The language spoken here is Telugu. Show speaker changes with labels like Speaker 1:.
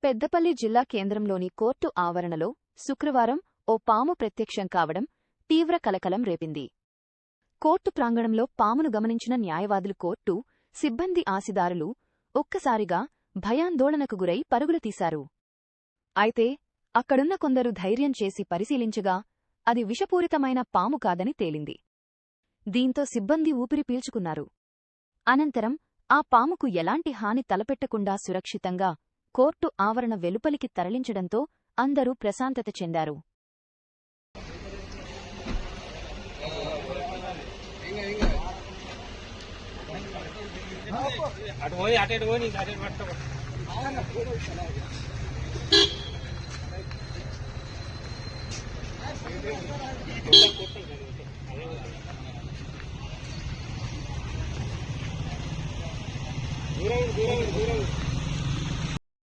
Speaker 1: పెద్దపల్లి జిల్లా కేంద్రంలోని కోర్టు ఆవరణలో శుక్రవారం ఓ పాము ప్రత్యక్షం కావడం తీవ్ర కలకలం రేపింది. కోర్టు ప్రాంగణంలో పామును గమనించిన న్యాయవాదులు, కోర్టు సిబ్బంది, ఆశిదారులు ఒక్కసారిగా భయాందోళనకు గురై పరుగులు తీశారు. అయితే అక్కడున్న కొందరు ధైర్యం చేసి పరిశీలించగా అది విషపూరితమైన పాము కాదని తేలింది. దీంతో సిబ్బంది ఊపిరి పీల్చుకున్నారు. అనంతరం ఆ పాముకు ఎలాంటి హాని తలపెట్టకుండా సురక్షితంగా కోర్టు ఆవరణ వెలుపలికి తరలించడంతో అందరూ ప్రశాంతత చెందారు.
Speaker 2: దూరం